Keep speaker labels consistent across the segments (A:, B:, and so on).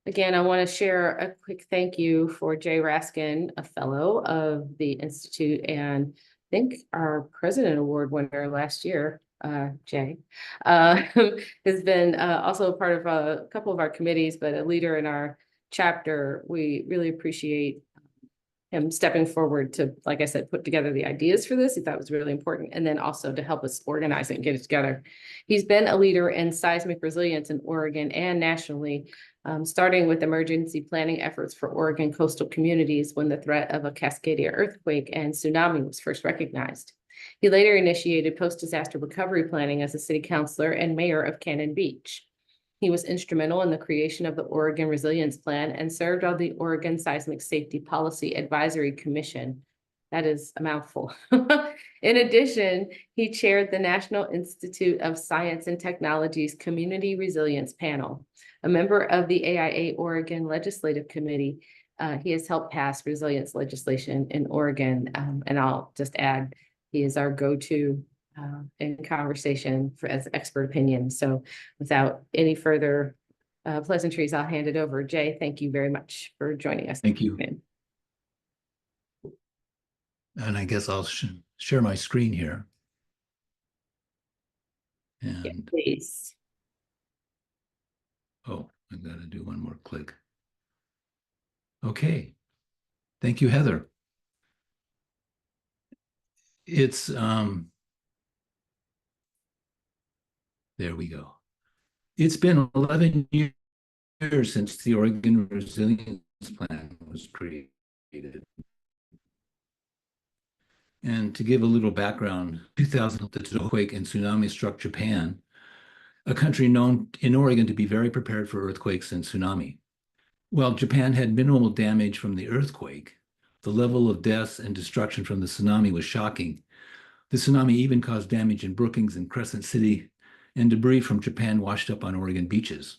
A: Again, I want to share a quick thank you for Jay Raskin, a fellow of the Institute, and I think our President Award winner last year, Jay, has been also a part of a couple of our committees, but a leader in our chapter. We really appreciate him stepping forward to, like I said, put together the ideas for this. He thought it was really important, and then also to help us organize it and get it together. He's been a leader in seismic resilience in Oregon and nationally, starting with emergency planning efforts for Oregon coastal communities when the threat of a Cascadia earthquake and tsunami was first recognized. He later initiated post-disaster recovery planning as a city councilor and mayor of Cannon Beach. He was instrumental in the creation of the Oregon Resilience Plan and served on the Oregon Seismic Safety Policy Advisory Commission. That is a mouthful. In addition, he chaired the National Institute of Science and Technology's Community Resilience Panel. A member of the AIA Oregon Legislative Committee, he has helped pass resilience legislation in Oregon. And I'll just add, he is our go-to in conversation as expert opinion. So without any further pleasantries, I'll hand it over. Jay, thank you very much for joining us.
B: Thank you. And I guess I'll share my screen here. And
A: yeah, please.
B: Oh, I got to do one more click. Okay. Thank you, Heather. It's there we go. It's been 11 years since the Oregon Resilience Plan was created. And to give a little background, 2000, the earthquake and tsunami struck Japan, a country known in Oregon to be very prepared for earthquakes and tsunami. While Japan had minimal damage from the earthquake, the level of deaths and destruction from the tsunami was shocking. The tsunami even caused damage in Brookings and Crescent City, and debris from Japan washed up on Oregon beaches.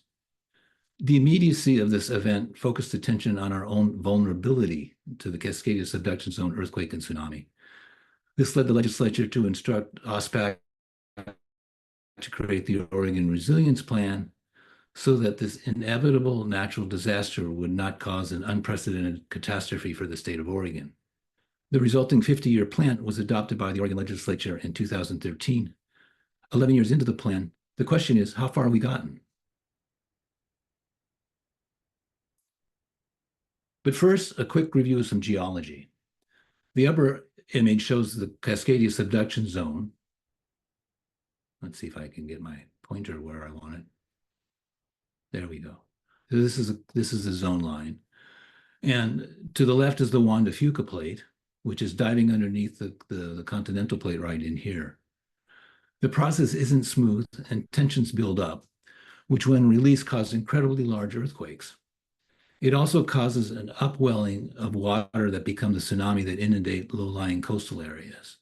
B: The immediacy of this event focused attention on our own vulnerability to the Cascadia subduction zone earthquake and tsunami. This led the legislature to instruct OSPAC to create the Oregon Resilience Plan so that this inevitable natural disaster would not cause an unprecedented catastrophe for the state of Oregon. The resulting 50-year plan was adopted by the Oregon Legislature in 2013. 11 years into the plan, the question is, how far have we gotten? But first, a quick review of some geology. The upper image shows the Cascadia subduction zone. Let's see if I can get my pointer where I want it. There we go. So this is a zone line. And to the left is the Juan de Fuca plate, which is diving underneath the continental plate right in here. The process isn't smooth and tensions build up, which when released cause incredibly large earthquakes. It also causes an upwelling of water that become the tsunami that inundate low-lying coastal areas.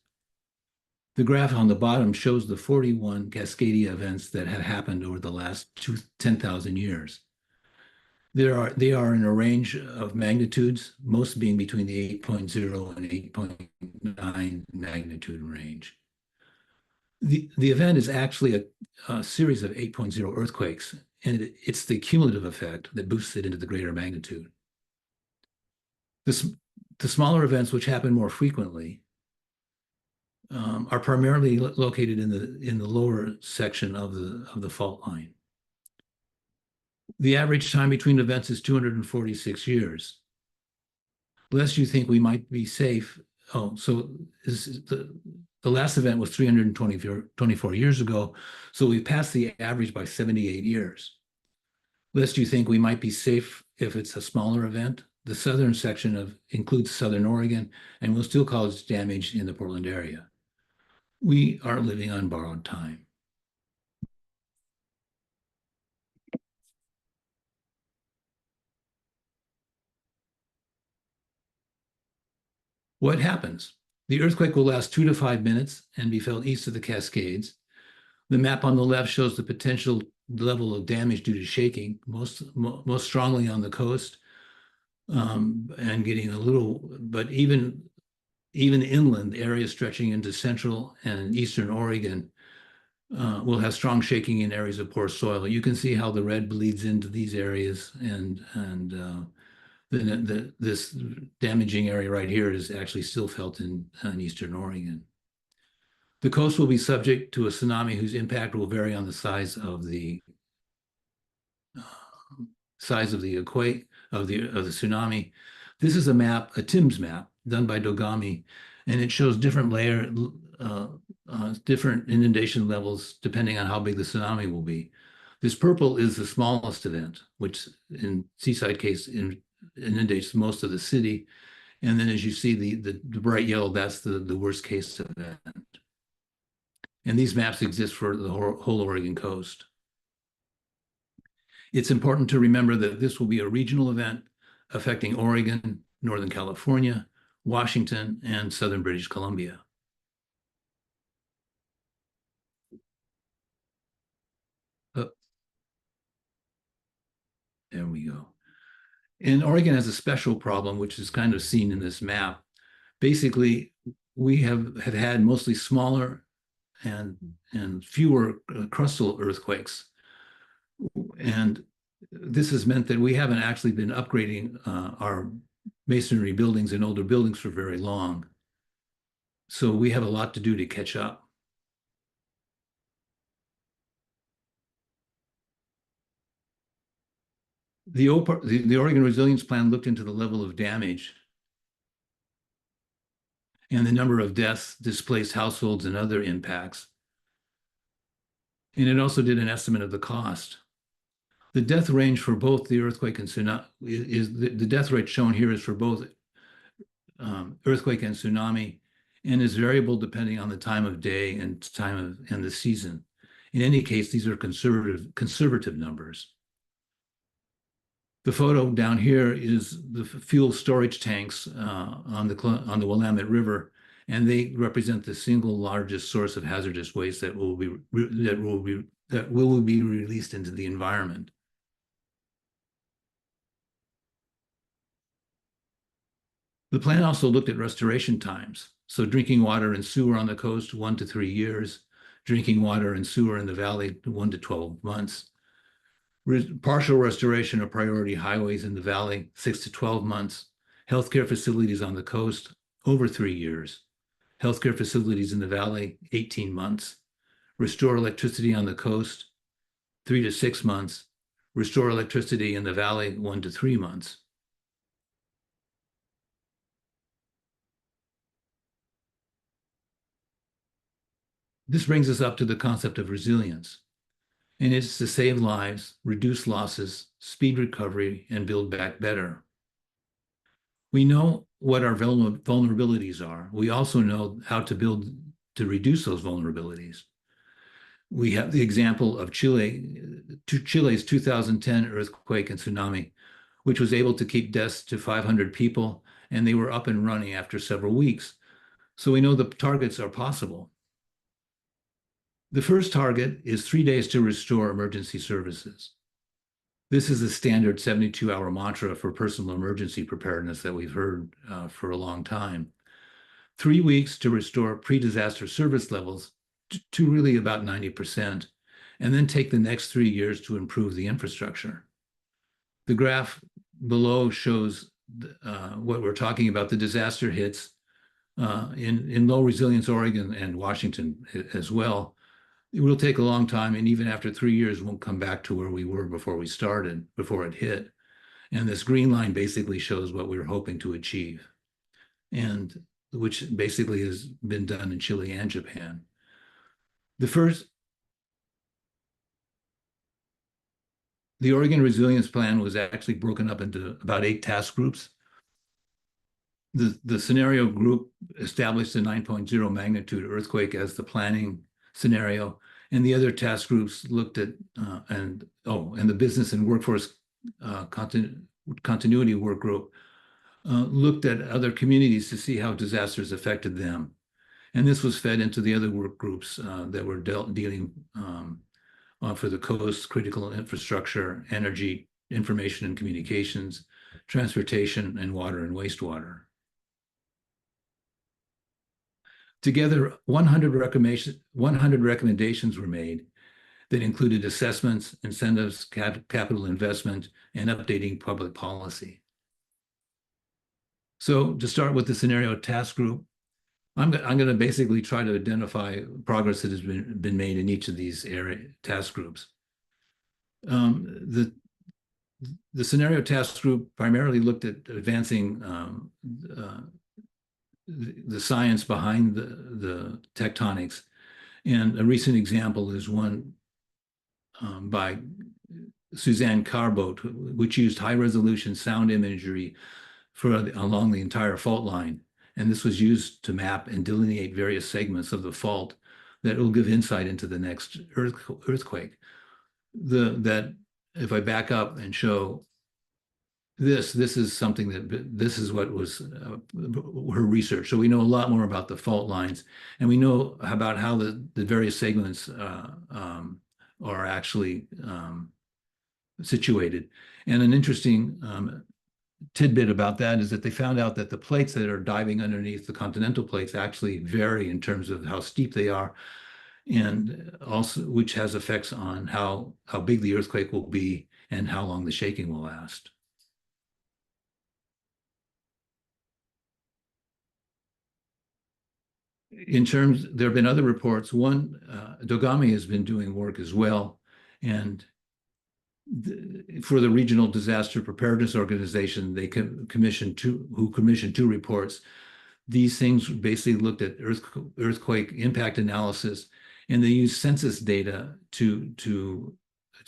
B: The graph on the bottom shows the 41 Cascadia events that have happened over the last 10,000 years. They are in a range of magnitudes, most being between the 8.0 and 8.9 magnitude range. The event is actually a series of 8.0 earthquakes, and it's the cumulative effect that boosts it into the greater magnitude. The smaller events, which happen more frequently, are primarily located in the lower section of the fault line. The average time between events is 246 years. Lest you think we might be safe. Oh, so the last event was 324 years ago, so we passed the average by 78 years. Lest you think we might be safe if it's a smaller event, the southern section includes southern Oregon and will still cause damage in the Portland area. We are living on borrowed time. What happens? The earthquake will last 2 to 5 minutes and be felt east of the Cascades. The map on the left shows the potential level of damage due to shaking, most strongly on the coast, and getting a little, but even inland areas stretching into central and eastern Oregon will have strong shaking in areas of poor soil. You can see how the red bleeds into these areas, and this damaging area right here is actually still felt in eastern Oregon. The coast will be subject to a tsunami whose impact will vary on the size of the tsunami. This is a map, a TIMS map done by Dogami, and it shows different different inundation levels depending on how big the tsunami will be. This purple is the smallest event, which in Seaside case inundates most of the city. And then as you see the bright yellow, that's the worst case event. And these maps exist for the whole Oregon coast. It's important to remember that this will be a regional event affecting Oregon, Northern California, Washington, and Southern British Columbia. There we go. And Oregon has a special problem, which is kind of seen in this map. Basically, we have had mostly smaller and fewer crustal earthquakes. And this has meant that we haven't actually been upgrading our masonry buildings and older buildings for very long. So we have a lot to do to catch up. The Oregon Resilience Plan looked into the level of damage and the number of deaths, displaced households, and other impacts. And it also did an estimate of the cost. The death range for both the earthquake and tsunami is the death rate shown here is for both earthquake and tsunami, and is variable depending on the time of day and the season. In any case, these are conservative numbers. The photo down here is the fuel storage tanks on the Willamette River, and they represent the single largest source of hazardous waste that will be released into the environment. The plan also looked at restoration times. So drinking water and sewer on the coast, 1 to 3 years. Drinking water and sewer in the valley, 1 to 12 months. Partial restoration of priority highways in the valley, 6 to 12 months. Healthcare facilities on the coast, over 3 years. Healthcare facilities in the valley, 18 months. Restore electricity on the coast, 3 to 6 months. Restore electricity in the valley, 1 to 3 months. This brings us up to the concept of resilience, and it's to save lives, reduce losses, speed recovery, and build back better. We know what our vulnerabilities are. We also know how to reduce those vulnerabilities. We have the example of Chile's 2010 earthquake and tsunami, which was able to keep deaths to 500 people, and they were up and running after several weeks. So we know the targets are possible. The first target is 3 days to restore emergency services. This is a standard 72-hour mantra for personal emergency preparedness that we've heard for a long time. 3 weeks to restore pre-disaster service levels to really about 90%, and then take the next 3 years to improve the infrastructure. The graph below shows what we're talking about. The disaster hits in low resilience Oregon and Washington as well. It will take a long time, and even after 3 years, won't come back to where we were before it hit. And this green line basically shows what we were hoping to achieve, and which basically has been done in Chile and Japan. The Oregon Resilience Plan was actually broken up into about 8 task groups. The scenario group established a 9.0 magnitude earthquake as the planning scenario, and the other task groups looked at and the business and workforce continuity work group looked at other communities to see how disasters affected them, and this was fed into the other work groups that were dealing for the coast, critical infrastructure, energy, information and communications, transportation, and water and wastewater. Together, 100 recommendations were made that included assessments, incentives, capital investment, and updating public policy. So to start with the scenario task group, I'm going to basically try to identify progress that has been made in each of these task groups. The scenario task group primarily looked at advancing the science behind the tectonics. And a recent example is one by Suzanne Carbot, which used high-resolution sound imagery along the entire fault line. And this was used to map and delineate various segments of the fault that will give insight into the next earthquake. That if I back up and show this is something this is what was her research. So we know a lot more about the fault lines, and we know about how the various segments are actually situated. And an interesting tidbit about that is that they found out that the plates that are diving underneath the continental plates actually vary in terms of how steep they are, and also which has effects on how big the earthquake will be and how long the shaking will last. There have been other reports. One, Dogami has been doing work as well, and for the Regional Disaster Preparedness Organization, they commissioned two reports. These things basically looked at earthquake impact analysis, and they used census data to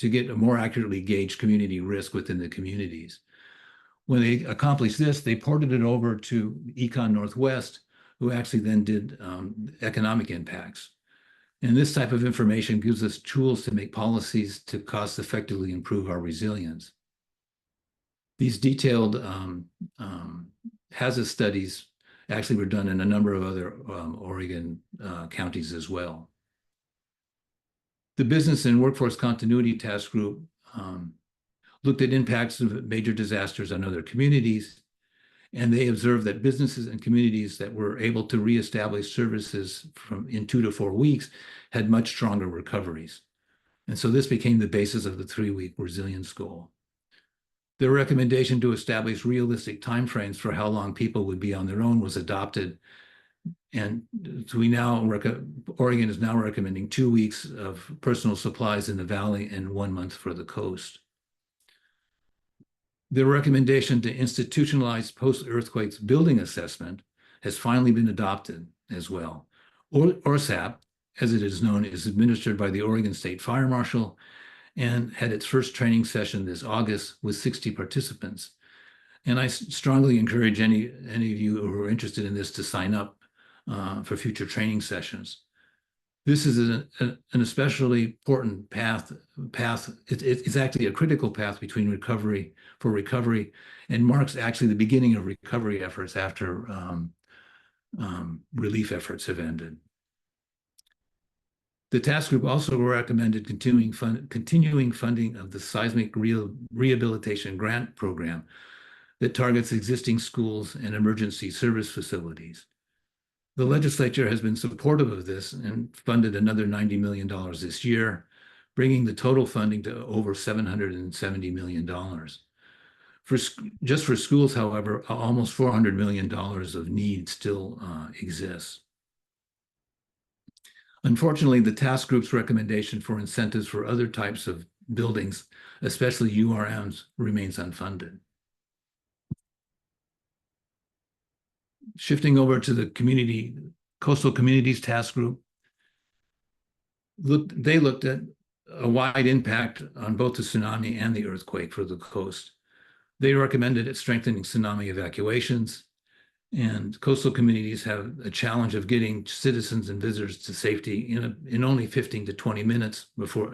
B: get a more accurately gauge community risk within the communities. When they accomplished this, they ported it over to Econ Northwest, who actually then did economic impacts. And this type of information gives us tools to make policies to cost effectively improve our resilience. These detailed hazard studies actually were done in a number of other Oregon counties as well. The Business and Workforce Continuity Task Group looked at impacts of major disasters on other communities, and they observed that businesses and communities that were able to reestablish services in 2 to 4 weeks had much stronger recoveries. And so this became the basis of the 3-week resilience goal. Their recommendation to establish realistic timeframes for how long people would be on their own was adopted. And so Oregon is now recommending 2 weeks of personal supplies in the valley and 1 month for the coast. The recommendation to institutionalize post-earthquakes building assessment has finally been adopted as well. ORSAP, as it is known, is administered by the Oregon State Fire Marshal and had its first training session this August with 60 participants. And I strongly encourage any of you who are interested in this to sign up for future training sessions. This is an especially important path. It's actually a critical path between recovery and marks actually the beginning of recovery efforts after relief efforts have ended. The task group also recommended continuing funding of the Seismic Rehabilitation Grant Program that targets existing schools and emergency service facilities. The legislature has been supportive of this and funded another $90 million this year, bringing the total funding to over $770 million. Just for schools, however, almost $400 million of need still exists. Unfortunately, the task group's recommendation for incentives for other types of buildings, especially URMs, remains unfunded. Shifting over to the Coastal Communities Task Group, they looked at a wide impact on both the tsunami and the earthquake for the coast. They recommended strengthening tsunami evacuations, and coastal communities have a challenge of getting citizens and visitors to safety in only 15 to 20 minutes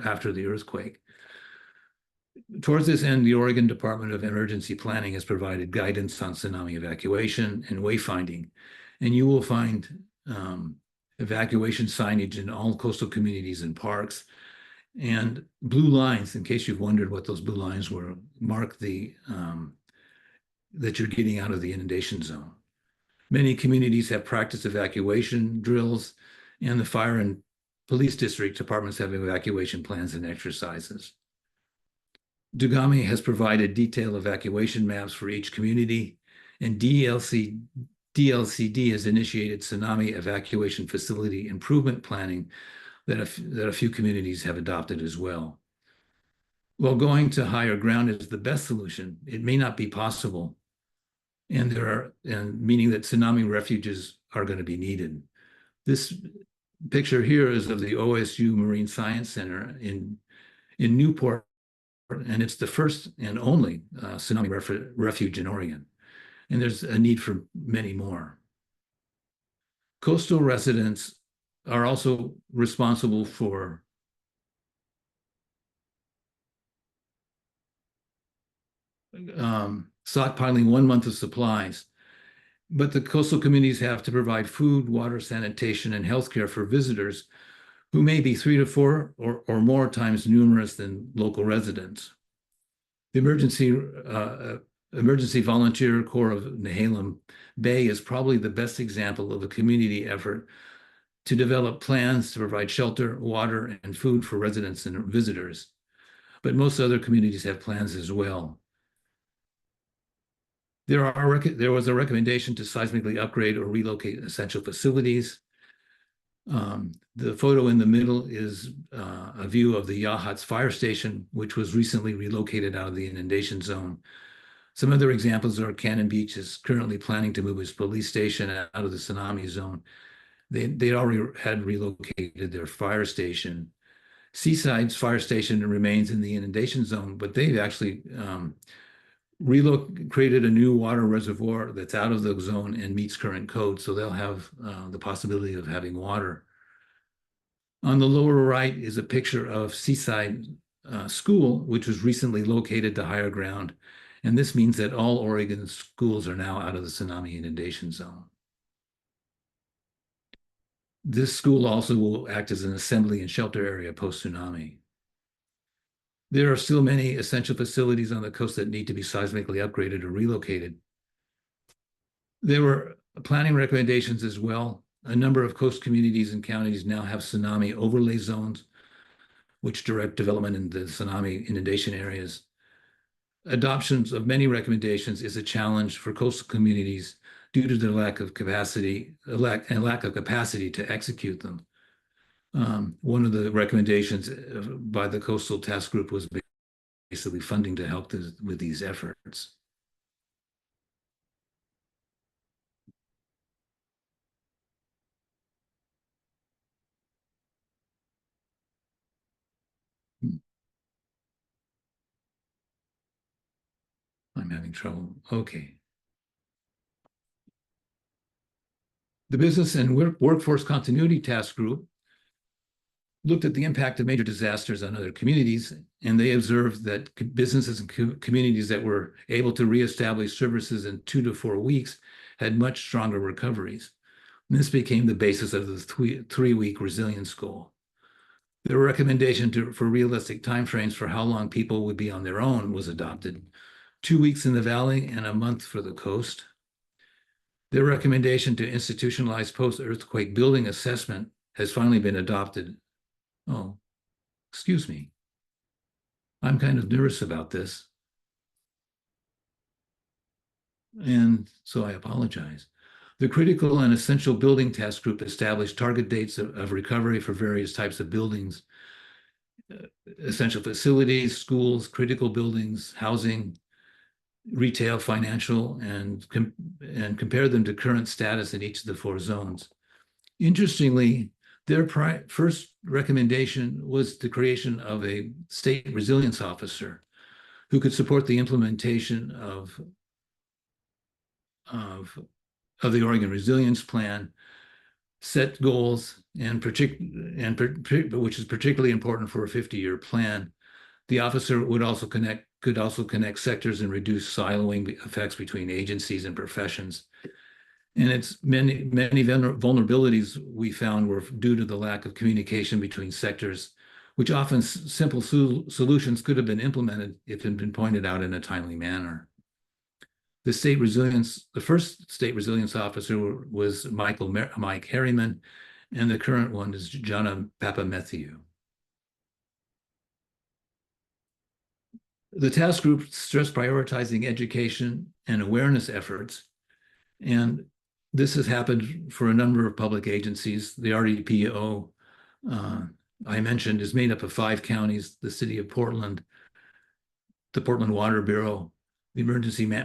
B: after the earthquake. Towards this end, the Oregon Department of Emergency Planning has provided guidance on tsunami evacuation and wayfinding, and you will find evacuation signage in all coastal communities and parks. And blue lines, in case you've wondered what those blue lines were, mark that you're getting out of the inundation zone. Many communities have practiced evacuation drills, and the fire and police district departments have evacuation plans and exercises. Dugami has provided detailed evacuation maps for each community, and DLCD has initiated tsunami evacuation facility improvement planning that a few communities have adopted as well. While going to higher ground is the best solution, it may not be possible, and meaning that tsunami refuges are going to be needed. This picture here is of the OSU Marine Science Center in Newport, and it's the first and only tsunami refuge in Oregon. And there's a need for many more. Coastal residents are also responsible for stockpiling 1 month of supplies, but the coastal communities have to provide food, water, sanitation, and healthcare for visitors who may be 3 to 4 or more times numerous than local residents. The Emergency Volunteer Corps of Nehalem Bay is probably the best example of a community effort to develop plans to provide shelter, water, and food for residents and visitors. But most other communities have plans as well. There was a recommendation to seismically upgrade or relocate essential facilities. The photo in the middle is a view of the Yachats Fire Station, which was recently relocated out of the inundation zone. Some other examples are Cannon Beach is currently planning to move its police station out of the tsunami zone. They already had relocated their fire station. Seaside's fire station remains in the inundation zone, but they've actually created a new water reservoir that's out of the zone and meets current code, so they'll have the possibility of having water. On the lower right is a picture of Seaside School, which was recently located to higher ground, and this means that all Oregon schools are now out of the tsunami inundation zone. This school also will act as an assembly and shelter area post-tsunami. There are still many essential facilities on the coast that need to be seismically upgraded or relocated. There were planning recommendations as well. A number of coast communities and counties now have tsunami overlay zones, which direct development in the tsunami inundation areas. Adoptions of many recommendations is a challenge for coastal communities due to their lack of capacity to execute them. One of the recommendations by the Coastal Task Group was basically funding to help with these efforts. I'm having trouble. Okay. The Business and Workforce Continuity Task Group looked at the impact of major disasters on other communities, and they observed that businesses and communities that were able to reestablish services in 2 to 4 weeks had much stronger recoveries. And this became the basis of the 3-week resilience goal. The recommendation for realistic timeframes for how long people would be on their own was adopted: 2 weeks in the valley and a month for the coast. Their recommendation to institutionalize post-earthquake building assessment has finally been adopted. Oh, excuse me. I'm kind of nervous about this, and so I apologize. The Critical and Essential Building Task Group established target dates of recovery for various types of buildings, essential facilities, schools, critical buildings, housing, retail, financial, and compare them to current status in each of the 4 zones. Interestingly, their first recommendation was the creation of a state resilience officer who could support the implementation of the Oregon Resilience Plan, set goals, which is particularly important for a 50-year plan. The officer could also connect sectors and reduce siloing effects between agencies and professions. And it's many vulnerabilities we found were due to the lack of communication between sectors, which often simple solutions could have been implemented if it had been pointed out in a timely manner. The first state resilience officer was Mike Harriman, and the current one is Jana Papamathieu. The task group stressed prioritizing education and awareness efforts, and this has happened for a number of public agencies. The RDPO, I mentioned, is made up of 5 counties: the city of Portland, the Portland Water Bureau, the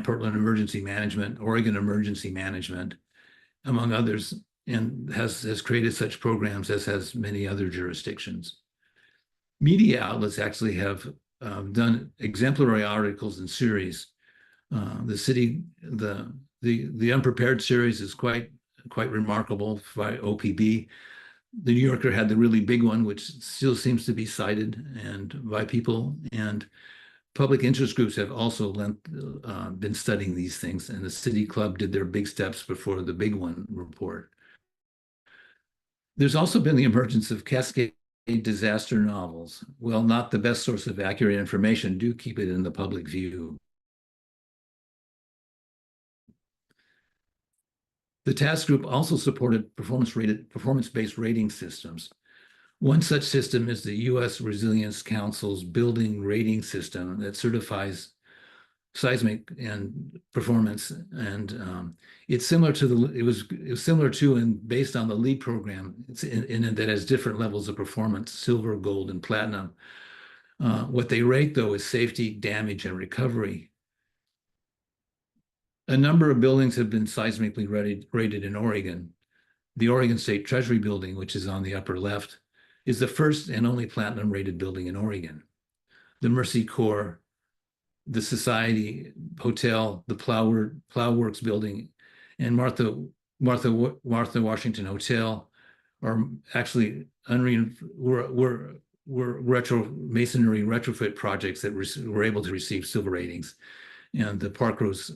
B: Portland Emergency Management, Oregon Emergency Management, among others, and has created such programs as has many other jurisdictions. Media outlets actually have done exemplary articles and series. The Unprepared series is quite remarkable by OPB. The New Yorker had the really big one, which still seems to be cited and by people, and public interest groups have also been studying these things, and the City Club did their big steps before the big one report. There's also been the emergence of Cascadia disaster novels. While not the best source of accurate information, do keep it in the public view. The task group also supported performance-based rating systems. One such system is the U.S. Resilience Council's building rating system that certifies seismic and performance, and it's similar to it was similar to and based on the LEED program. It's in that has different levels of performance: silver, gold, and platinum. What they rate, though, is safety, damage, and recovery. A number of buildings have been seismically rated in Oregon. The Oregon State Treasury Building, which is on the upper left, is the first and only platinum rated building in Oregon. The Mercy Corps, the Society Hotel, the Plow Works Building, and Martha Washington Hotel are actually were masonry retrofit projects that were able to receive silver ratings. And the Parkrose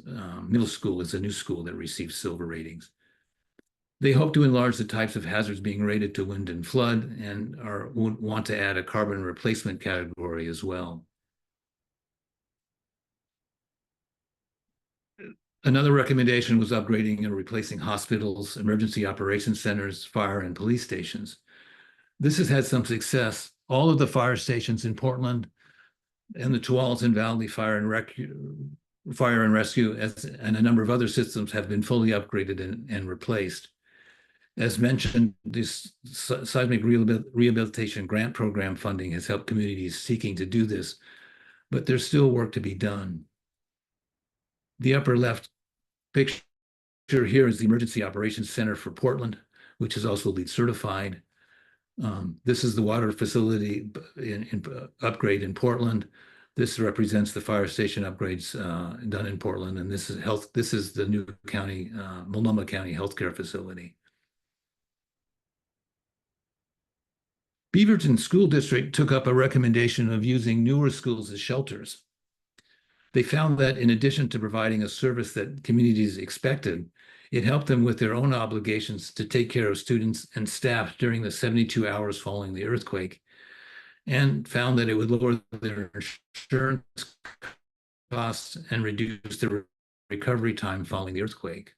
B: Middle School is a new school that receives silver ratings. They hope to enlarge the types of hazards being rated to wind and flood, and want to add a carbon replacement category as well. Another recommendation was upgrading and replacing hospitals, emergency operations centers, fire and police stations. This has had some success. All of the fire stations in Portland and the Tualatin Valley Fire and Rescue and a number of other systems have been fully upgraded and replaced. As mentioned, this seismic rehabilitation grant program funding has helped communities seeking to do this, but there's still work to be done. The upper left picture here is the Emergency Operations Center for Portland, which is also LEED certified. This is the water facility upgrade in Portland. This represents the fire station upgrades done in Portland, and this is the new county, Multnomah County Healthcare Facility. Beaverton School District took up a recommendation of using newer schools as shelters. They found that in addition to providing a service that communities expected, it helped them with their own obligations to take care of students and staff during the 72 hours following the earthquake, and found that it would lower their insurance costs and reduce the recovery time following the earthquake.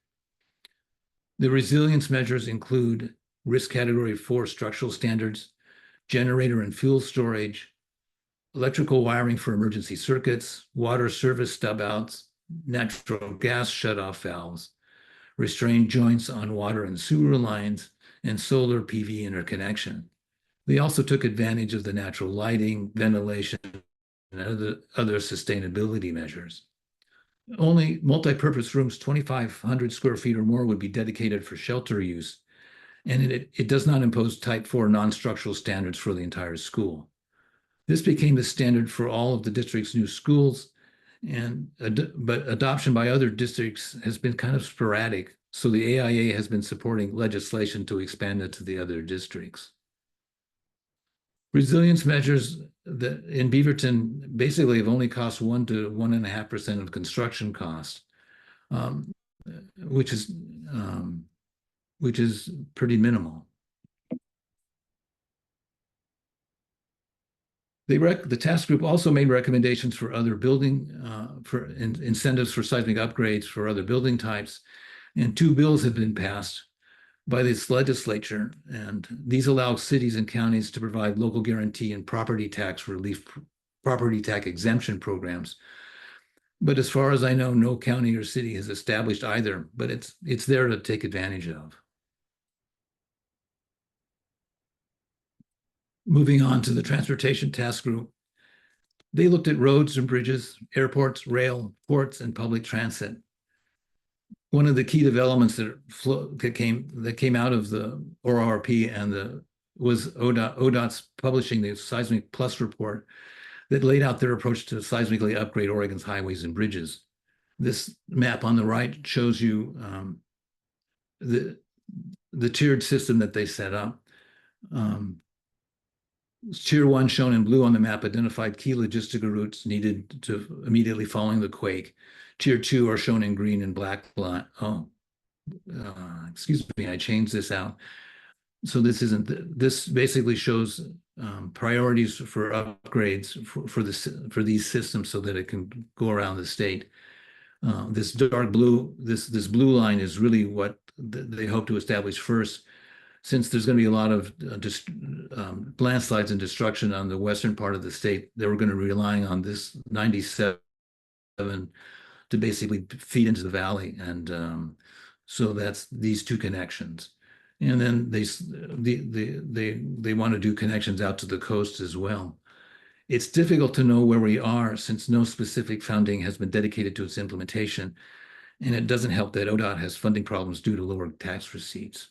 B: The resilience measures include risk category 4 structural standards, generator and fuel storage, electrical wiring for emergency circuits, water service stub outs, natural gas shutoff valves, restrained joints on water and sewer lines, and solar PV interconnection. They also took advantage of the natural lighting, ventilation, and other sustainability measures. Only multi-purpose rooms 2,500 square feet or more would be dedicated for shelter use, and it does not impose type 4 non-structural standards for the entire school. This became the standard for all of the district's new schools, but adoption by other districts has been kind of sporadic, so the AIA has been supporting legislation to expand it to the other districts. Resilience measures that in Beaverton basically have only cost 1 to 1.5% of construction costs, which is pretty minimal. The task group also made recommendations for other building, for incentives for seismic upgrades for other building types. And 2 bills have been passed by this legislature. And these allow cities and counties to provide local guarantee and property tax relief, property tax exemption programs. But as far as I know, no county or city has established either, but it's there to take advantage of. Moving on to the transportation task group, they looked at roads and bridges, airports, rail, ports, and public transit. One of the key developments that came out of the ORP and was ODOT's publishing the Seismic Plus report that laid out their approach to seismically upgrade Oregon's highways and bridges. This map on the right shows you the tiered system that they set up. Tier 1, shown in blue on the map, identified key logistical routes needed to immediately following the quake. Tier 2 are shown in green and black line. Excuse me, I changed this out. So this basically shows priorities for upgrades for these systems so that it can go around the state. This dark blue, this blue line is really what they hope to establish first, since there's going to be a lot of landslides and destruction on the western part of the state. They were going to be relying on this 97 to basically feed into the valley, and so that's these 2 connections. And then they want to do connections out to the coast as well. It's difficult to know where we are since no specific funding has been dedicated to its implementation, and it doesn't help that ODOT has funding problems due to lower tax receipts.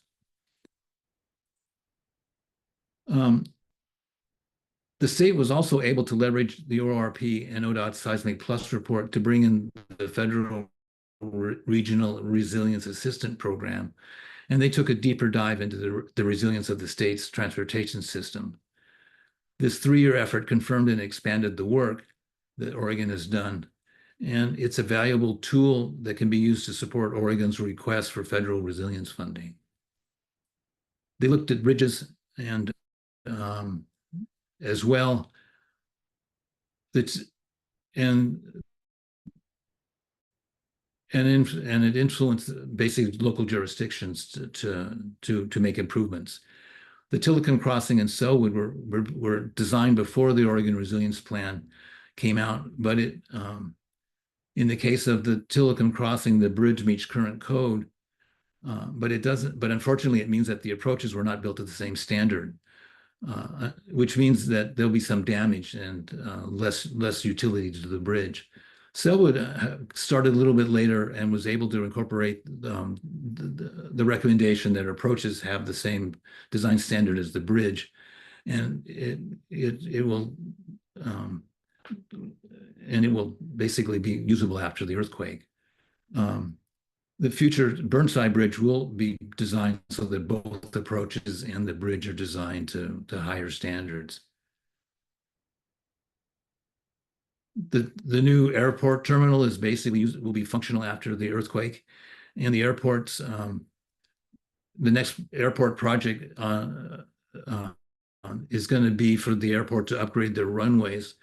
B: The state was also able to leverage the ORP and ODOT's Seismic Plus report to bring in the federal regional resilience assistance program, and they took a deeper dive into the resilience of the state's transportation system. This 3-year effort confirmed and expanded the work that Oregon has done, and it's a valuable tool that can be used to support Oregon's request for federal resilience funding. They looked at bridges and as well, it influenced basically local jurisdictions to make improvements. The Tillicum Crossing and Selwood were designed before the Oregon Resilience Plan came out, but in the case of the Tillicum Crossing, the bridge meets current code, but it doesn't. But unfortunately, it means that the approaches were not built to the same standard. Which means that there'll be some damage and less utility to the bridge. Selwood started a little bit later and was able to incorporate the recommendation that approaches have the same design standard as the bridge, and it will basically be usable after the earthquake. The future Burnside Bridge will be designed so that both approaches and the bridge are designed to higher standards. The new airport terminal is basically will be functional after the earthquake, and the airports, the next airport project is going to be for the airport to upgrade their runways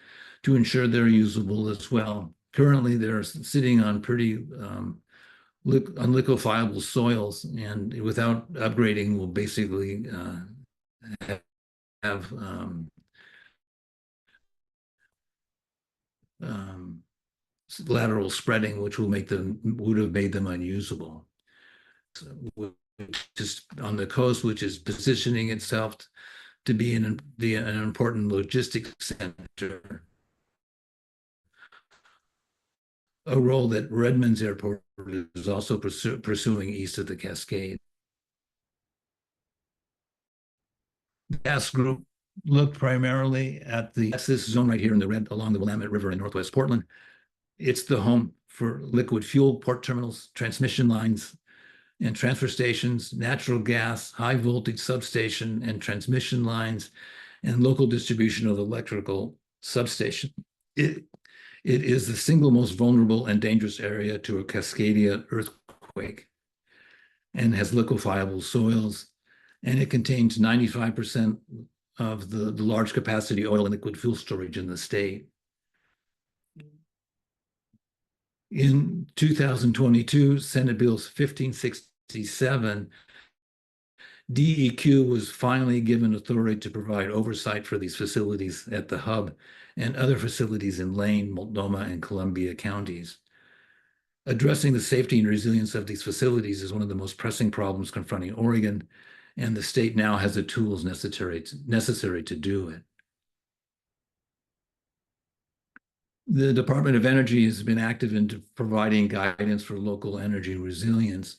B: to ensure they're usable as well. Currently, they're sitting on pretty unliquefiable soils, and without upgrading will basically have lateral spreading, which would have made them unusable. So, just on the coast, which is positioning itself to be an important logistics center, a role that Redmond's Airport is also pursuing east of the Cascade. The task group looked primarily at this zone right here in the red along the Willamette River in Northwest Portland. It's the home for liquid fuel port terminals, transmission lines, and transfer stations, natural gas, high voltage substation and transmission lines, and local distribution of electrical substation. It is the single most vulnerable and dangerous area to a Cascadia earthquake, and has liquefiable soils, and it contains 95% of the large capacity oil and liquid fuel storage in the state. In 2022, Senate Bill 1567, DEQ was finally given authority to provide oversight for these facilities at the hub and other facilities in Lane, Multnomah, and Columbia counties. Addressing the safety and resilience of these facilities is one of the most pressing problems confronting Oregon, and the state now has the tools necessary to do it. The Department of Energy has been active in providing guidance for local energy resilience.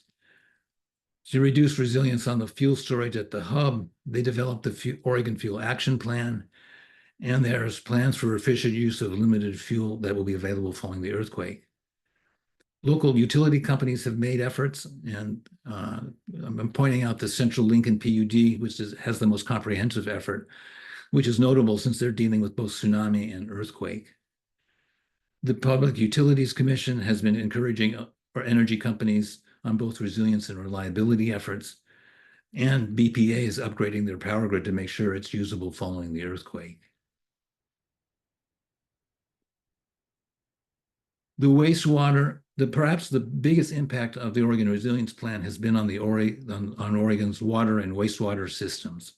B: To reduce resilience on the fuel storage at the hub, they developed the Oregon Fuel Action Plan, and there's plans for efficient use of limited fuel that will be available following the earthquake. Local utility companies have made efforts, and I'm pointing out the Central Lincoln PUD, which has the most comprehensive effort, which is notable since they're dealing with both tsunami and earthquake. The Public Utilities Commission has been encouraging our energy companies on both resilience and reliability efforts, and BPA is upgrading their power grid to make sure it's usable following the earthquake. The wastewater, perhaps the biggest impact of the Oregon Resilience Plan has been on Oregon's water and wastewater systems.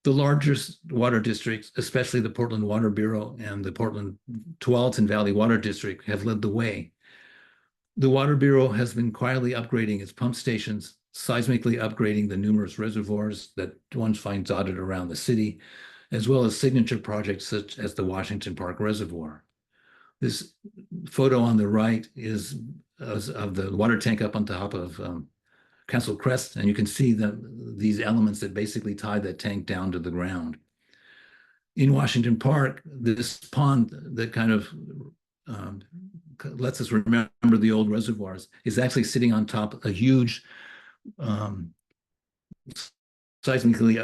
B: The largest water districts, especially the Portland Water Bureau and the Portland Tualatin Valley Water District, have led the way. The Water Bureau has been quietly upgrading its pump stations, seismically upgrading the numerous reservoirs that one finds dotted around the city, as well as signature projects such as the Washington Park Reservoir. This photo on the right is of the water tank up on top of Castle Crest, and you can see these elements that basically tie that tank down to the ground. In Washington Park, this pond that kind of lets us remember the old reservoirs is actually sitting on top of a huge seismically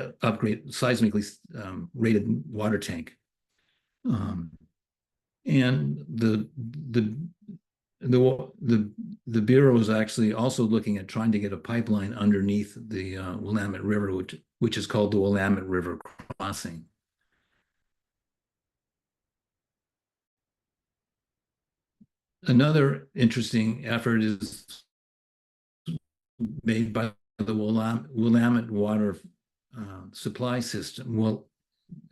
B: rated water tank. And the Bureau is actually also looking at trying to get a pipeline underneath the Willamette River, which is called the Willamette River Crossing. Another interesting effort is made by the Willamette Water Supply System,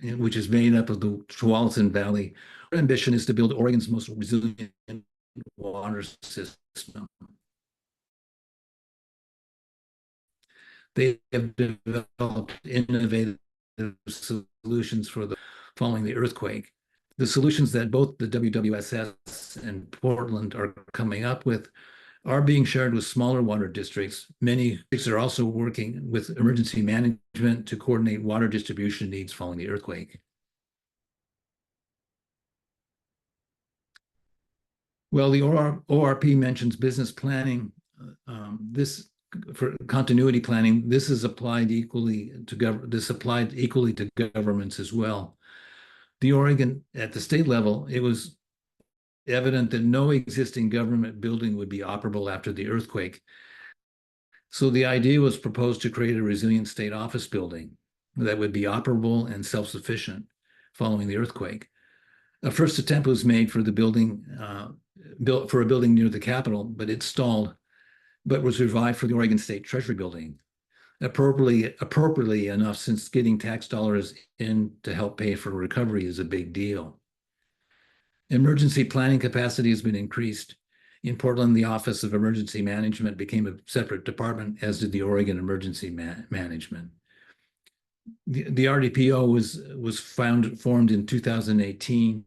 B: which is made up of the Tualatin Valley. Our ambition is to build Oregon's most resilient water system. They have developed innovative solutions following the earthquake. The solutions that both the WWSS and Portland are coming up with are being shared with smaller water districts. Many districts are also working with emergency management to coordinate water distribution needs following the earthquake. Well, the ORP mentions business planning. For continuity planning, this is applied equally to governments as well. The Oregon, at the state level, it was evident that no existing government building would be operable after the earthquake. So the idea was proposed to create a resilient state office building that would be operable and self-sufficient following the earthquake. A first attempt was made for the building, built for a building near the Capitol, but it stalled, but was revived for the Oregon State Treasury building. Appropriately enough, since getting tax dollars in to help pay for recovery is a big deal. Emergency planning capacity has been increased. In Portland, the Office of Emergency Management became a separate department, as did the Oregon Emergency Management. The RDPO was formed in 2018,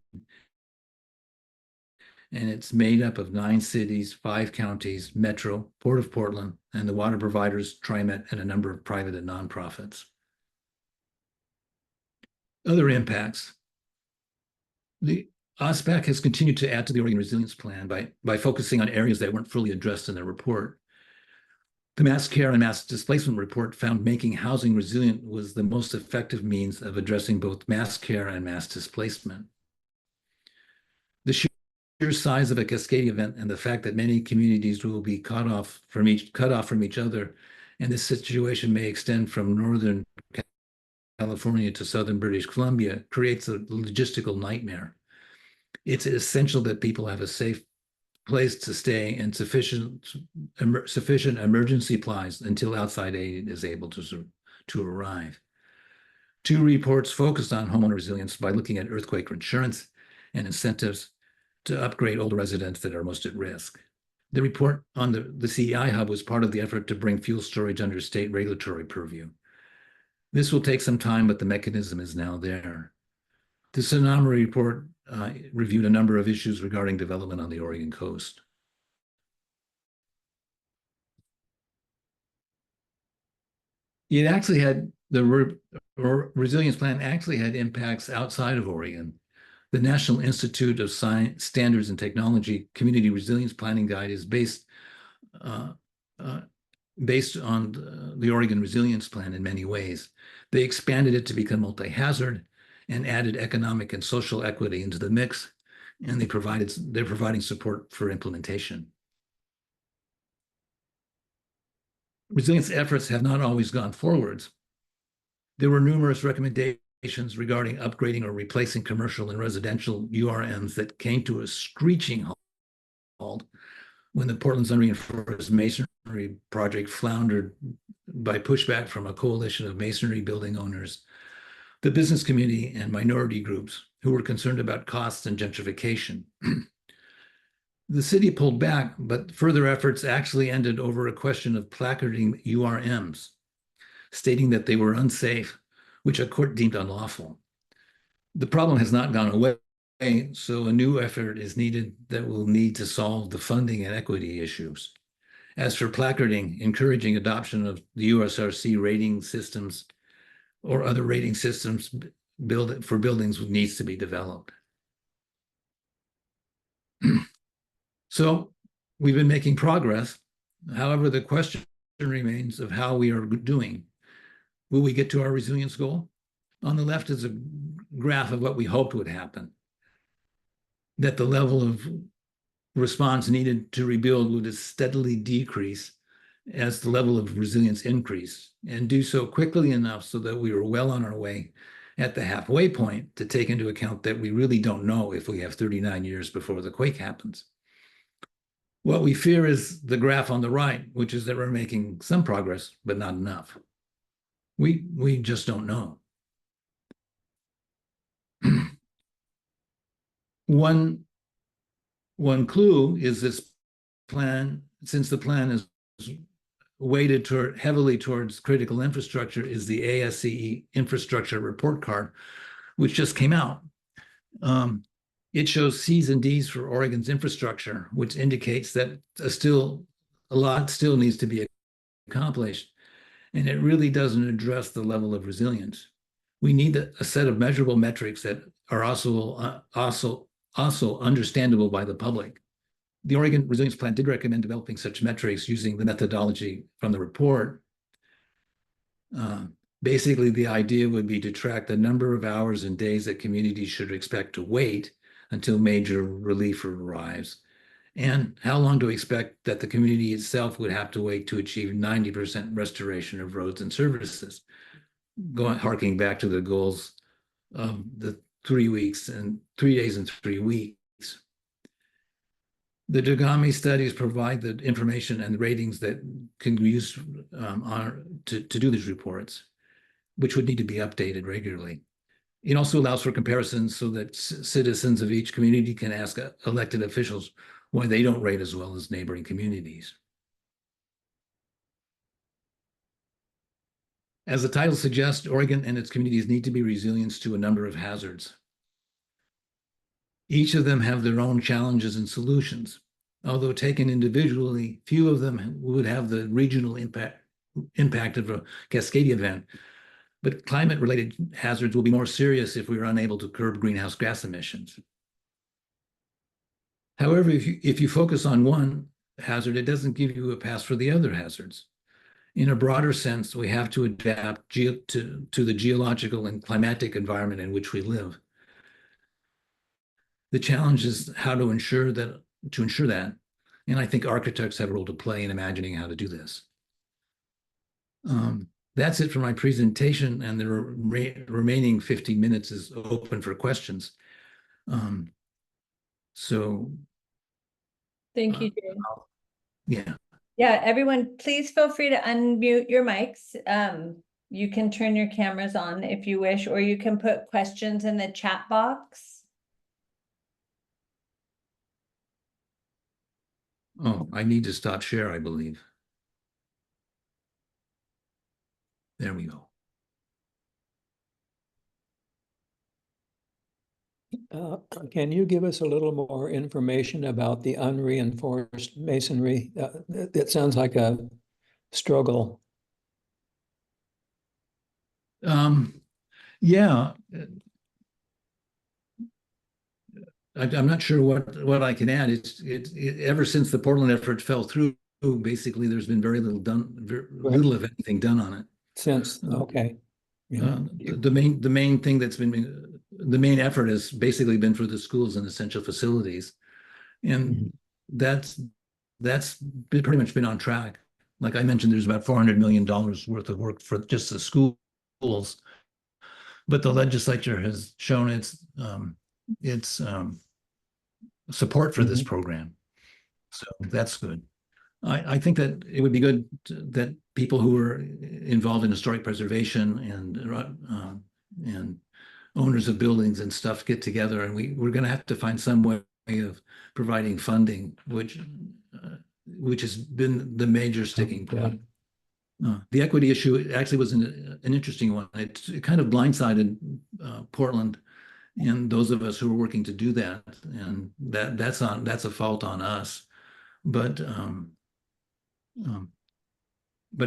B: and it's made up of 9 cities, 5 counties, Metro, Port of Portland, and the water providers, TriMet, and a number of private and nonprofits. Other impacts. The OSPAC has continued to add to the Oregon Resilience Plan by focusing on areas that weren't fully addressed in the report. The Mass Care and Mass Displacement report found making housing resilient was the most effective means of addressing both mass care and mass displacement. The sheer size of a Cascadia event and the fact that many communities will be cut off from each other, and this situation may extend from northern California to southern British Columbia creates a logistical nightmare. It's essential that people have a safe place to stay and sufficient emergency supplies until outside aid is able to arrive. Two reports focused on homeowner resilience by looking at earthquake insurance and incentives to upgrade older residents that are most at risk. The report on the CEI hub was part of the effort to bring fuel storage under state regulatory purview. This will take some time, but the mechanism is now there. The tsunami report reviewed a number of issues regarding development on the Oregon coast. It actually had the resilience plan actually had impacts outside of Oregon. The National Institute of Science, Standards and Technology Community Resilience Planning Guide is based on the Oregon Resilience Plan in many ways. They expanded it to become multi-hazard and added economic and social equity into the mix, and they're providing support for implementation. Resilience efforts have not always gone forwards. There were numerous recommendations regarding upgrading or replacing commercial and residential URMs that came to a screeching halt when the Portland's unreinforced masonry project floundered by pushback from a coalition of masonry building owners, the business community, and minority groups who were concerned about costs and gentrification. The city pulled back, but further efforts actually ended over a question of placarding URMs, stating that they were unsafe, which a court deemed unlawful. The problem has not gone away, so a new effort is needed that will need to solve the funding and equity issues. As for placarding, encouraging adoption of the USRC rating systems or other rating systems for buildings needs to be developed. So we've been making progress. However, the question remains of how we are doing. Will we get to our resilience goal? On the left is a graph of what we hoped would happen, that the level of response needed to rebuild would steadily decrease as the level of resilience increased, and do so quickly enough so that we were well on our way at the halfway point to take into account that we really don't know if we have 39 years before the quake happens. What we fear is the graph on the right, which is that we're making some progress, but not enough. We just don't know. One clue is this plan, since the plan is weighted heavily towards critical infrastructure, is the ASCE infrastructure report card, which just came out. It shows C's and D's for Oregon's infrastructure, which indicates that a lot still needs to be accomplished. And it really doesn't address the level of resilience. We need a set of measurable metrics that are also understandable by the public. The Oregon Resilience Plan did recommend developing such metrics using the methodology from the report. Basically, the idea would be to track the number of hours and days that communities should expect to wait until major relief arrives, and how long do we expect that the community itself would have to wait to achieve 90% restoration of roads and services, harking back to the goals of the 3 days and 3 weeks. The Dogami studies provide the information and the ratings that can be used to do these reports, which would need to be updated regularly. It also allows for comparisons so that citizens of each community can ask elected officials why they don't rate as well as neighboring communities. As the title suggests, Oregon and its communities need to be resilient to a number of hazards. Each of them have their own challenges and solutions. Although taken individually, few of them would have the regional impact of a Cascadia event. But climate-related hazards will be more serious if we are unable to curb greenhouse gas emissions. However, if you focus on one hazard, it doesn't give you a pass for the other hazards. In a broader sense, we have to adapt to the geological and climatic environment in which we live. The challenge is how to ensure that, and I think architects have a role to play in imagining how to do this. that's it for my presentation, and the remaining 15 minutes is open for questions. So
C: Thank you, Jay.
B: yeah.
C: Yeah, everyone, please feel free to unmute your mics. You can turn your cameras on if you wish, or you can put questions in the chat box.
B: Oh, I need to stop share, I believe. There we go.
D: Can you give us a little more information about the unreinforced masonry? That sounds like a struggle.
B: Yeah, I'm not sure what I can add. Ever since the Portland effort fell through, basically there's been very little done, little of anything done on it.
D: Since, okay. Yeah.
B: The main thing that's been the main effort has basically been for the schools and essential facilities, and that's pretty much been on track. Like I mentioned, there's about $400 million worth of work for just the schools, but the legislature has shown its support for this program, so that's good. I think that it would be good that people who are involved in historic preservation and owners of buildings and stuff get together, and we're going to have to find some way of providing funding, which has been the major sticking point. The equity issue actually was an interesting one. It kind of blindsided Portland and those of us who are working to do that, and that's a fault on us. But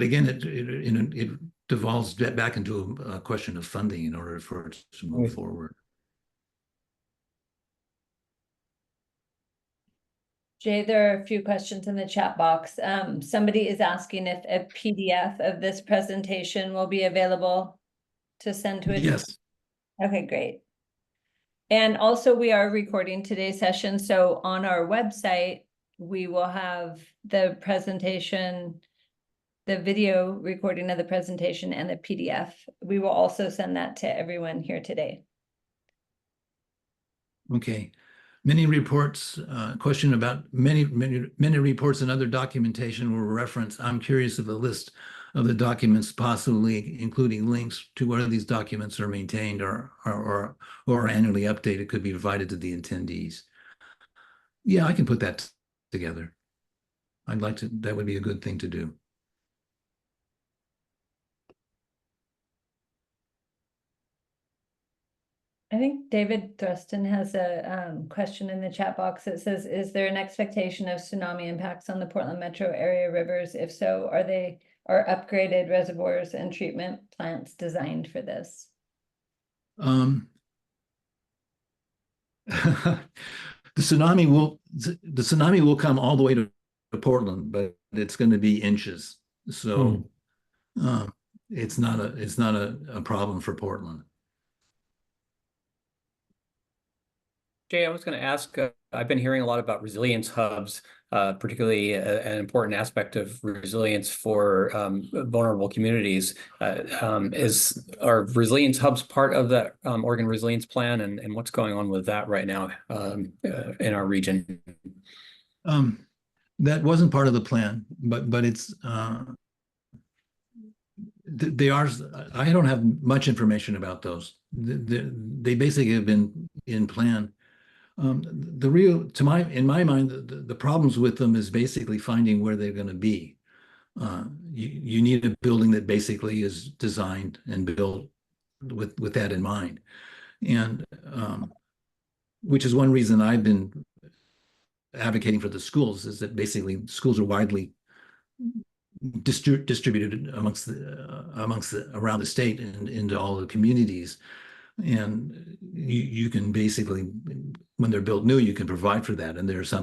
B: again, it devolves back into a question of funding in order for it to move forward.
C: Jay, there are a few questions in the chat box. Somebody is asking if a PDF of this presentation will be available to send to a.
B: Yes.
C: Okay, great. And also we are recording today's session. So on our website, we will have the presentation, the video recording of the presentation and the PDF. We will also send that to everyone here today.
B: Okay. Many reports, question about many reports and other documentation were referenced. I'm curious of the list of the documents, possibly including links to where these documents are maintained or annually updated, could be provided to the attendees. Yeah, I can put that together. I'd like to, that would be a good thing to do.
C: I think David Thruston has a question in the chat box that says, is there an expectation of tsunami impacts on the Portland metro area rivers? If so, are upgraded reservoirs and treatment plants designed for this?
B: The tsunami will come all the way to Portland, but it's going to be inches. So it's not a problem for Portland.
E: Jay, I was going to ask, I've been hearing a lot about resilience hubs, particularly an important aspect of resilience for vulnerable communities. Are resilience hubs part of that Oregon Resilience Plan, and what's going on with that right now in our region?
B: That wasn't part of the plan, but it's they are. I don't have much information about those. They basically have been in plan. In my mind, the problems with them is basically finding where they're going to be. You need a building that basically is designed and built with that in mind, and which is one reason I've been advocating for the schools, is that basically schools are widely distributed amongst around the state and into all the communities. And you can basically, when they're built new, you can provide for that, and there's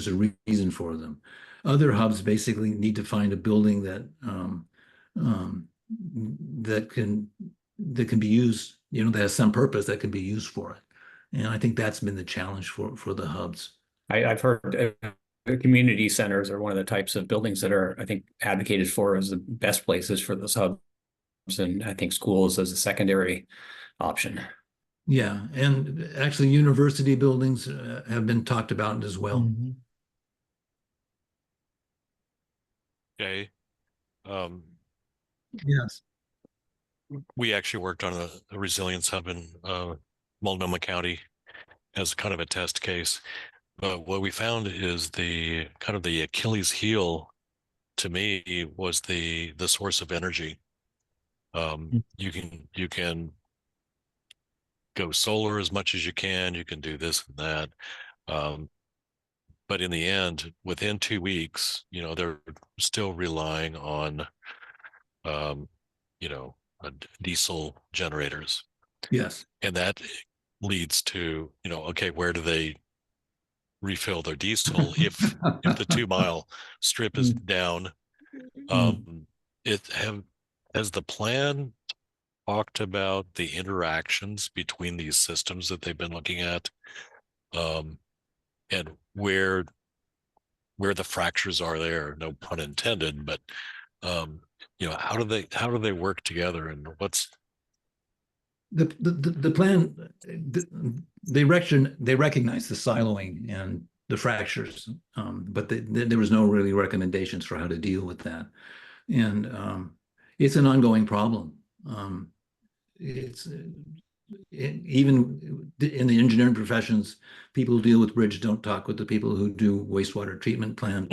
B: a reason for them. Other hubs basically need to find a building that can be used, that has some purpose that can be used for it. And I think that's been the challenge for the hubs.
E: I've heard community centers are one of the types of buildings that are, I think, advocated for as the best places for those hubs. and I think schools as a secondary option.
B: Yeah, and actually university buildings have been talked about as well.
D: Mhm.
F: Okay.
B: Yes.
F: We actually worked on a resilience hub in Multnomah County as kind of a test case. But what we found is the kind of the Achilles heel to me was the source of energy. You can go solar as much as you can do this and that. But in the end, within 2 weeks, they're still relying on diesel generators.
B: Yes.
F: And that leads to, okay, where do they refill their diesel if the 2-mile strip is down? Has the plan talked about the interactions between these systems that they've been looking at, and where the fractures are there, no pun intended, but how do they work together, and what's
B: the plan? They recognize the siloing and the fractures, but there was no really recommendations for how to deal with that, and it's an ongoing problem. Even in the engineering professions, people who deal with bridge don't talk with the people who do wastewater treatment plant.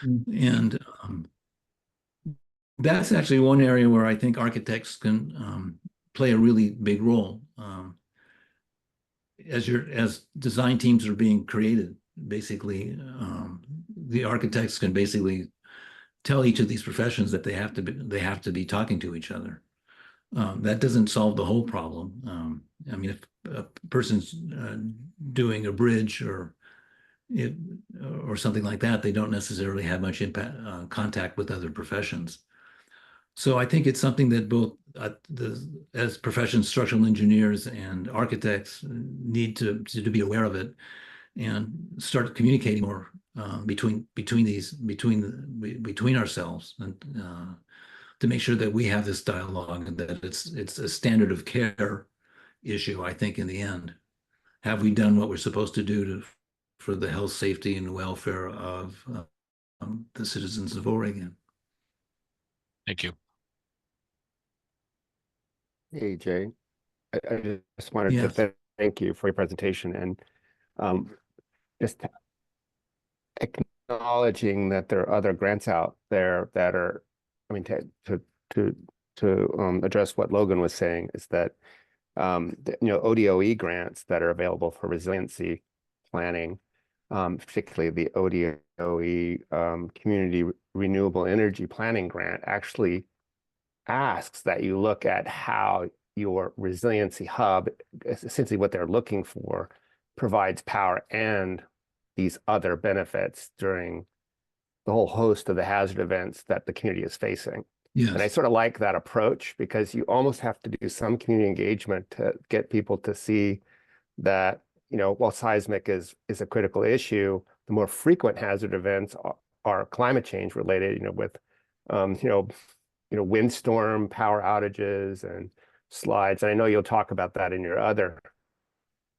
B: And that's actually one area where I think architects can play a really big role. As design teams are being created, basically, the architects can basically tell each of these professions that they have to be talking to each other. That doesn't solve the whole problem. I mean, if a person's doing a bridge or something like that, they don't necessarily have much contact with other professions. So I think it's something that both as professions, structural engineers and architects need to be aware of it and start communicating more between ourselves, and to make sure that we have this dialogue and that it's a standard of care issue. I think in the end, have we done what we're supposed to do for the health, safety, and welfare of the citizens of Oregon?
F: Thank you.
G: Hey, Jay, I just wanted
B: Yes.
G: to thank you for your presentation, and just acknowledging that there are other grants out there that are, I mean, to address what Logan was saying, is that ODOE grants that are available for resiliency planning, particularly the ODOE Community Renewable Energy Planning Grant, actually asks that you look at how your resiliency hub, essentially what they're looking for, provides power and these other benefits during the whole host of the hazard events that the community is facing.
B: Yes.
G: And I sort of like that approach, because you almost have to do some community engagement to get people to see that, while seismic is a critical issue, the more frequent hazard events are climate change related, with windstorm power outages and slides. And I know you'll talk about that in your other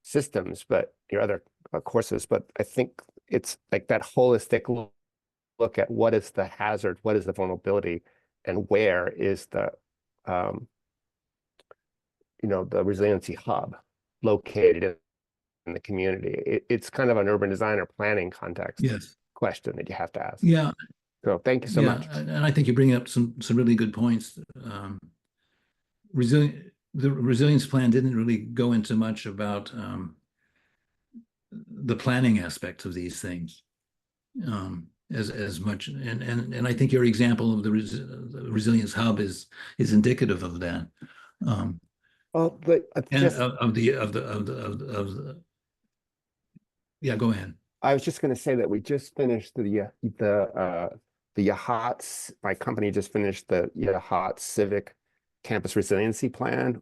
G: systems, but your other courses, but I think it's like that holistic look at what is the hazard, what is the vulnerability, and where is the the resiliency hub located in the community. It's kind of an urban design or planning context question that you have to ask.
B: Yeah.
G: So thank you so much.
B: And I think you bring up some really good points. The resilience plan didn't really go into much about the planning aspects of these things as much, and I think your example of the resilience hub is indicative of that.
G: Well, but just
B: yeah, go ahead.
G: I was just going to say that we just finished the YAHATS. My company just finished the YAHATS Civic Campus Resiliency Plan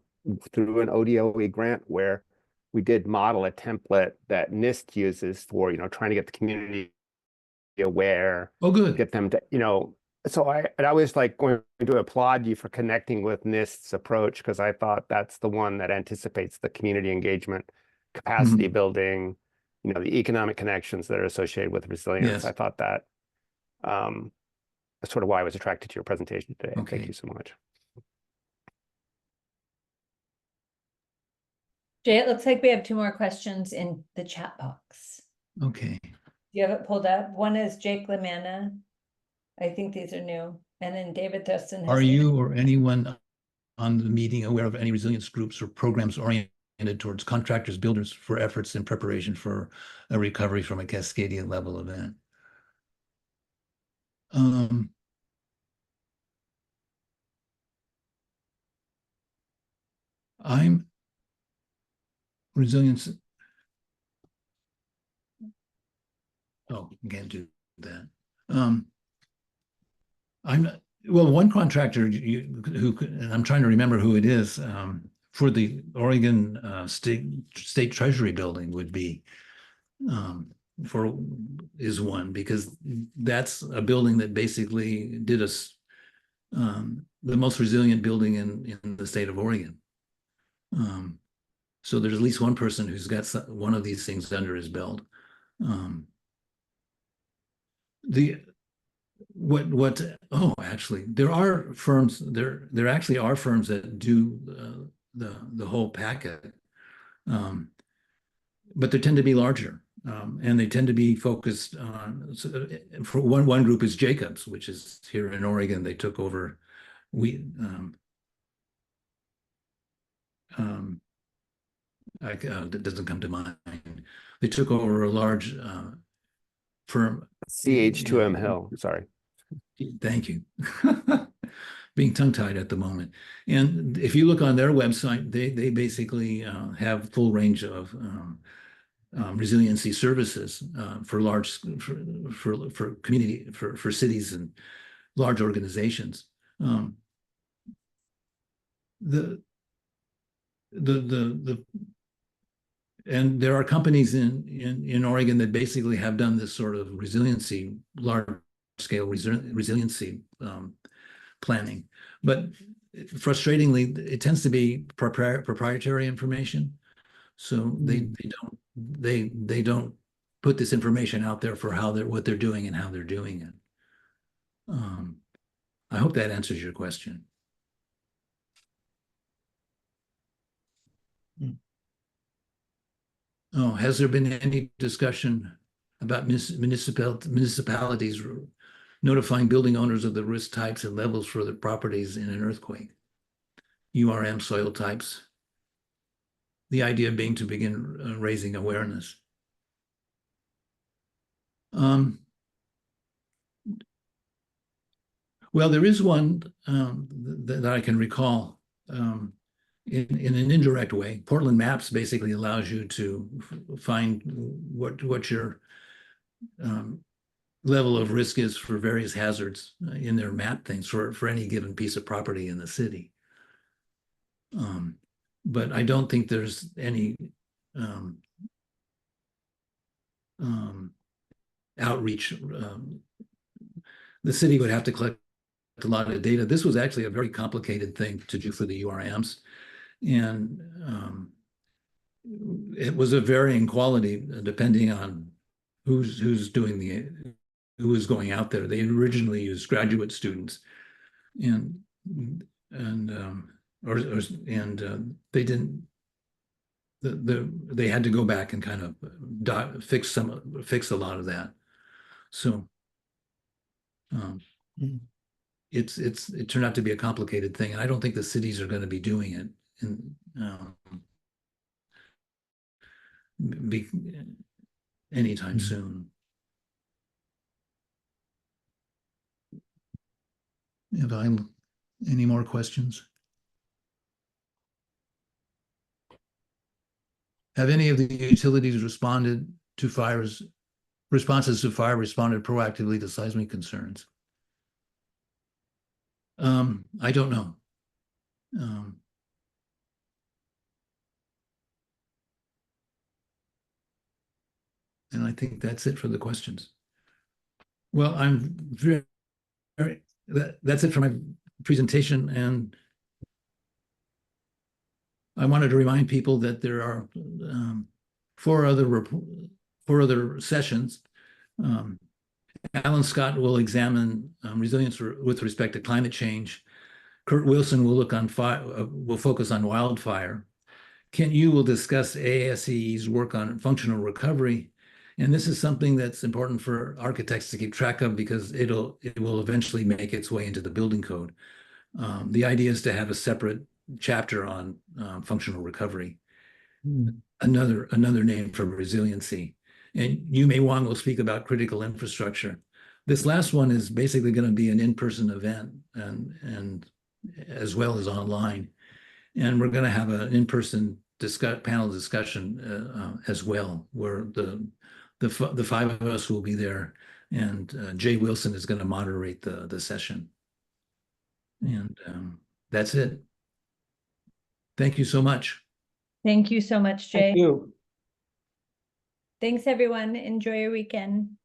G: through an ODOE grant, where we did model a template that NIST uses for trying to get the community aware.
B: Oh, good.
G: Get them to So I always like going to applaud you for connecting with NIST's approach, because I thought that's the one that anticipates the community engagement, capacity building, you know, the economic connections that are associated with resilience.
B: Yes.
G: I thought that that's sort of why I was attracted to your presentation today.
B: Okay.
G: Thank you so much.
C: Jay, it looks like we have 2 more questions in the chat box.
B: Okay.
C: You have it pulled up. One is Jake Lamanna. I think these are new. And then David Thurston has.
B: Are you or anyone on the meeting aware of any resilience groups or programs oriented towards contractors, builders for efforts in preparation for a recovery from a Cascadia level event? I'm resilience. Oh, I can't do that. I'm not, well, one contractor and I'm trying to remember who it is, for the Oregon State Treasury building would be is one, because that's a building that basically did us the most resilient building in the state of Oregon. So there's at least one person who's got one of these things under his belt. Actually, there are firms, there actually are firms that do the whole packet, but they tend to be larger, and they tend to be focused on, for one group is Jacobs, which is here in Oregon. They took over, that doesn't come to mind. They took over a large firm.
G: CH2M Hill, sorry.
B: Thank you. Being tongue-tied at the moment. And if you look on their website, they basically have full range of resiliency services for large, for community, for cities and large organizations. And there are companies in Oregon that basically have done this sort of resiliency, large scale resiliency planning, but frustratingly, it tends to be proprietary information. So they don't put this information out there for what they're doing and how they're doing it. I hope that answers your question. Oh, has there been any discussion about municipalities notifying building owners of the risk types and levels for the properties in an earthquake? URM soil types. The idea being to begin raising awareness. Well, there is one that I can recall in an indirect way. Portland Maps basically allows you to find what your level of risk is for various hazards in their map things for any given piece of property in the city. But I don't think there's any outreach. The city would have to collect a lot of data. This was actually a very complicated thing to do for the URMs. And it was a varying quality depending on who's who was going out there. They originally used graduate students, and they didn't. They had to go back and kind of fix a lot of that. So it turned out to be a complicated thing, and I don't think the cities are going to be doing it anytime soon. Have I any more questions? Have any of the utilities responded to fires? Responses to fire responded proactively to seismic concerns? I don't know. And I think that's it for the questions. Well, I'm very that's it for my presentation, and I wanted to remind people that there are 4 other sessions. Alan Scott will examine resilience with respect to climate change. Kurt Wilson will look on will focus on wildfire. Kent Yu will discuss ASCE's work on functional recovery. And this is something that's important for architects to keep track of because it will eventually make its way into the building code. The idea is to have a separate chapter on functional recovery. Another name for resiliency. And Yu-Mei Wang will speak about critical infrastructure. This last one is basically going to be an in-person event and as well as online. And we're going to have an in-person panel discussion as well, where the 5 of us will be there, and Jay Wilson is going to moderate the session. And that's it. Thank you so much.
C: Thank you so much, Jay.
D: Thank you.
C: Thanks, everyone. Enjoy your weekend.